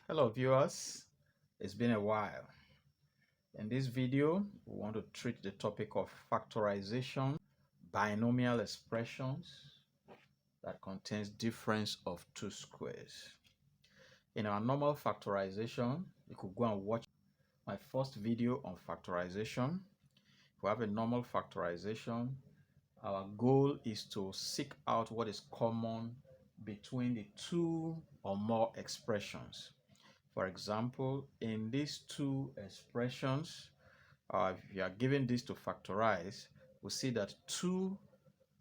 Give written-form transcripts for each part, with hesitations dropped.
Hello viewers, it's been a while. In this video, we want to treat the topic of factorization, binomial expressions that contains difference of two squares. In our normal factorization, you could go and watch my first video on factorization. If we have a normal factorization, our goal is to seek out what is common between the two or more expressions. For example, in these two expressions, if you are given this to factorize, we see that 2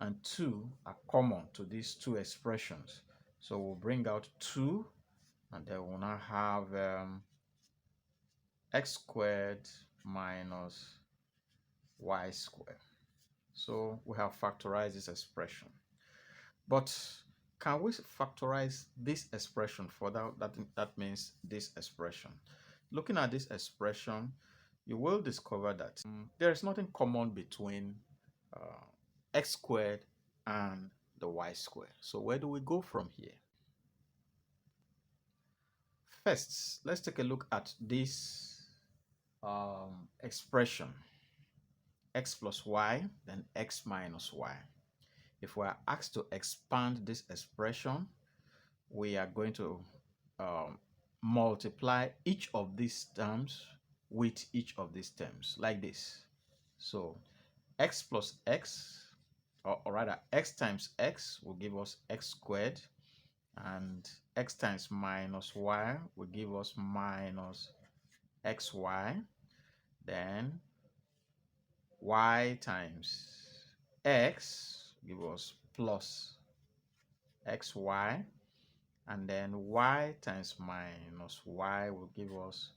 and 2 are common to these two expressions. So we'll bring out 2 and then we'll now have x squared minus y squared. So we have factorized this expression. But can we factorize this expression further? That means this expression. Looking at this expression, you will discover that there is nothing common between x squared and the y squared. So where do we go from here? First, let's take a look at this expression, x plus y, then x minus y. If we are asked to expand this expression, we are going to multiply each of these terms with each of these terms like this. So x plus x, or rather x times x will give us x squared, and x times minus y will give us minus xy. Then y times x give us plus xy, and then y times minus y will give us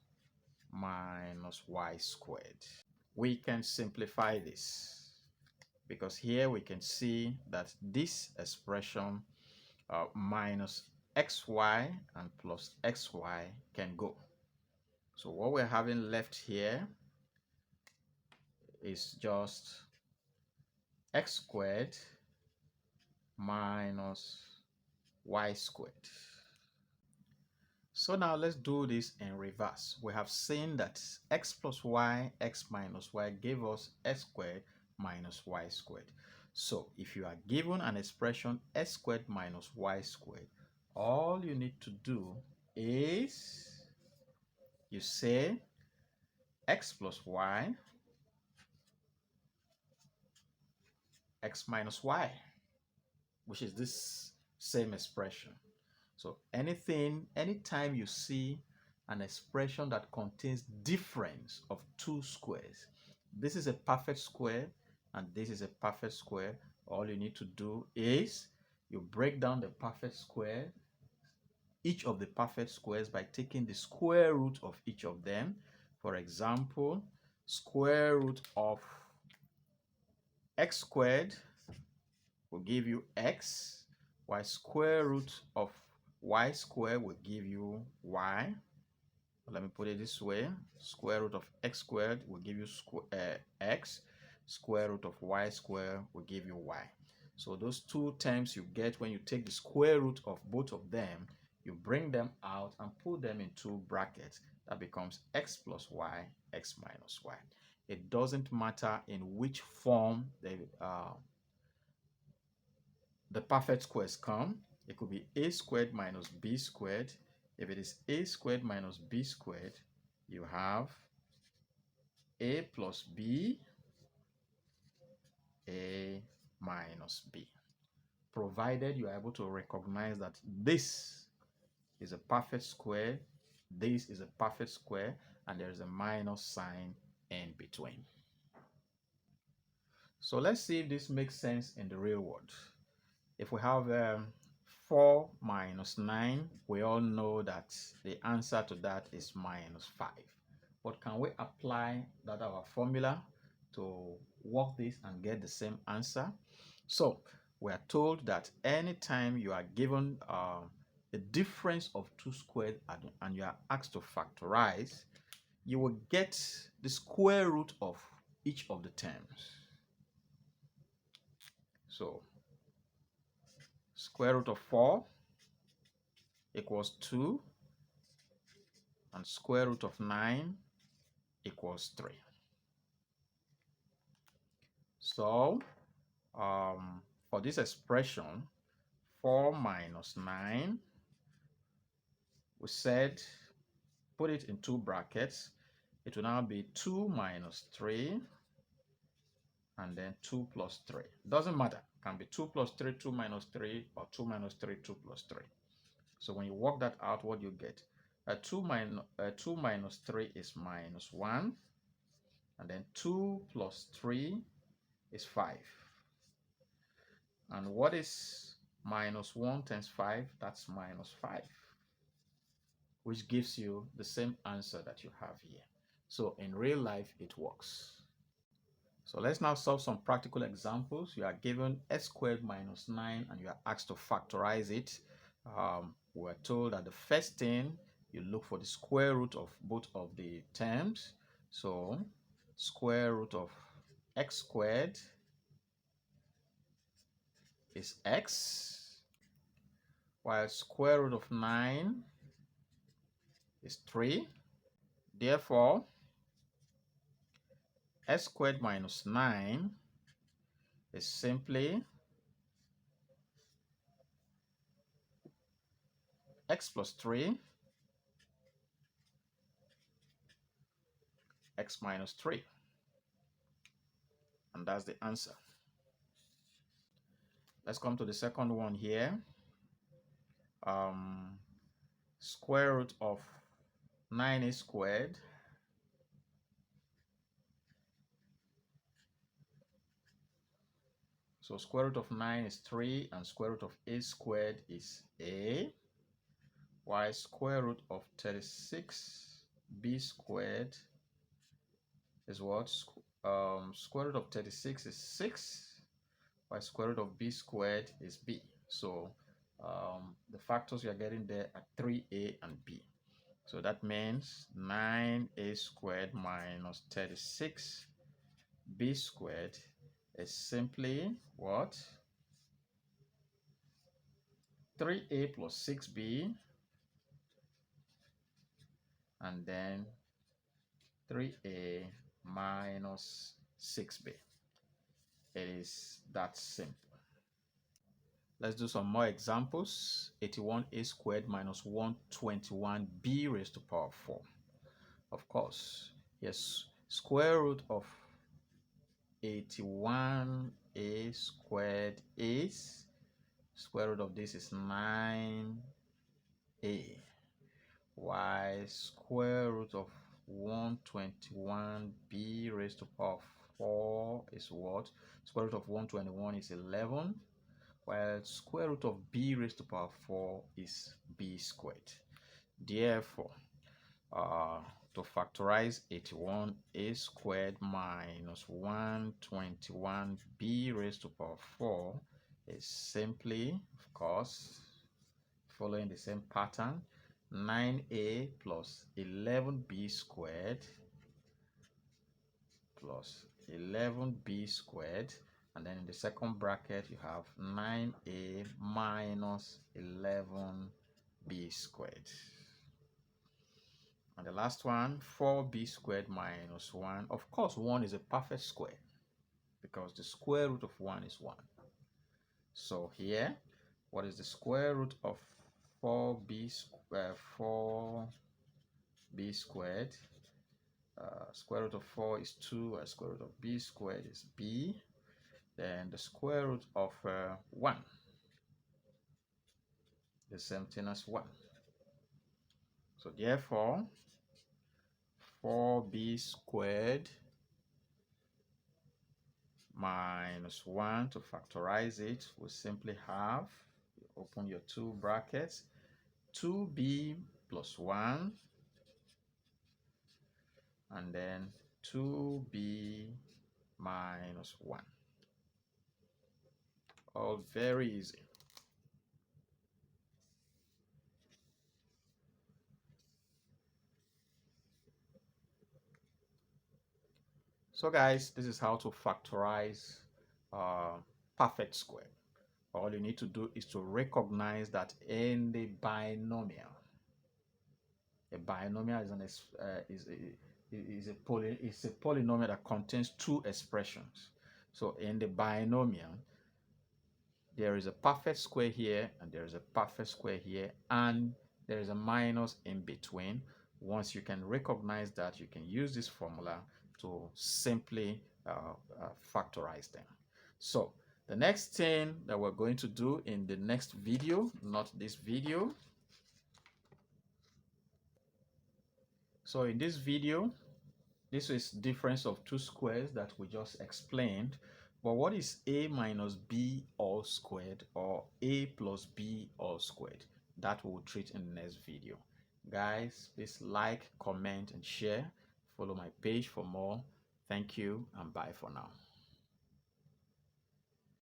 minus y squared. We can simplify this because here we can see that this expression minus xy and plus xy can go. So what we're having left here is just x squared minus y squared. So now let's do this in reverse. We have seen that x plus y, x minus y gave us x squared minus y squared. So if you are given an expression x squared minus y squared, all you need to do is you say x plus y, x minus y, which is this same expression. So anytime you see an expression that contains difference of two squares, this is a perfect square and this is a perfect square, all you need to do is you break down the perfect square, each of the perfect squares, by taking the square root of each of them. For example, square root of x squared will give you x, while square root of y squared will give you y. Let me put it this way: square root of x squared will give you x, square root of y squared will give you y. So those two terms you get when you take the square root of both of them, you bring them out and put them in two brackets. That becomes x plus y, x minus y. It doesn't matter in which form the perfect squares come. It could be a squared minus b squared. If it is a squared minus b squared, you have a plus b, a minus b, provided you are able to recognize that this is a perfect square, this is a perfect square, and there is a minus sign in between. So let's see if this makes sense in the real world. If we have 4 minus 9, we all know that the answer to that is minus 5. But can we apply that our formula to work this and get the same answer? So we are told that anytime you are given the difference of two squared and you are asked to factorize, you will get the square root of each of the terms. So square root of 4 equals 2. and square root of 9 equals 3. So for this expression, 4 minus 9, we said put it in two brackets. It will now be 2 minus 3 and then 2 plus 3. Doesn't matter. It can be 2 plus 3, 2 minus 3, or 2 minus 3, 2 plus 3. So when you work that out, what you get? 2 minus 3 is minus 1. And then 2 plus 3 is 5. And what is minus 1 times 5? That's minus 5, which gives you the same answer that you have here. So in real life, it works. So let's now solve some practical examples. You are given x squared minus 9 and you are asked to factorize it. We're told that the first thing, you look for the square root of both of the terms. So square root of x squared is x, while square root of 9 is 3. Therefore, x squared minus 9 is simply x plus 3, x minus 3. And that's the answer. Let's come to the second one here. Square root of 9a squared so square root of 9 is 3 and square root of a squared is a, while square root of 36b squared is what? Square root of 36 is 6, while square root of b squared is b. So the factors you are getting there are 3a and b. So that means 9a squared minus 36b squared is simply what? 3a plus 6b and then 3a minus 6b. It is that simple. Let's do some more examples. 81a squared minus 121b raised to power 4. Of course, yes, square root of 81a squared is, square root of this is 9a, while square root of 121b raised to power 4 is what? Square root of 121 is 11, while square root of b raised to power 4 is b squared. Therefore, to factorize 81a squared minus 121b raised to power 4 is simply, of course, following the same pattern, 9a plus 11b squared plus 11b squared, and then in the second bracket you have 9a minus 11b squared. And the last one, 4b squared minus 1. Of course, 1 is a perfect square because the square root of 1 is 1. So here, what is the square root of 4b squared? Square root of 4 is 2, and square root of b squared is b. Then the square root of 1, the same thing as 1. So therefore, 4b squared minus 1, to factorize it, we simply have, you open your two brackets, 2b plus 1, and then 2b minus 1. All very easy. So guys, this is how to factorize perfect square. All you need to do is to recognize that in the binomial, A binomial is a polynomial that contains two expressions. So in the binomial, there is a perfect square here and there is a perfect square here, and there is a minus in between. Once you can recognize that, you can use this formula to simply factorize them. So the next thing that we're going to do in the next video, not this video. So in this video, this is difference of two squares that we just explained. But what is a minus b all squared, or a plus b all squared? That we will treat in the next video. Guys, please like, comment, and share. Follow my page for more. Thank you, and bye for now.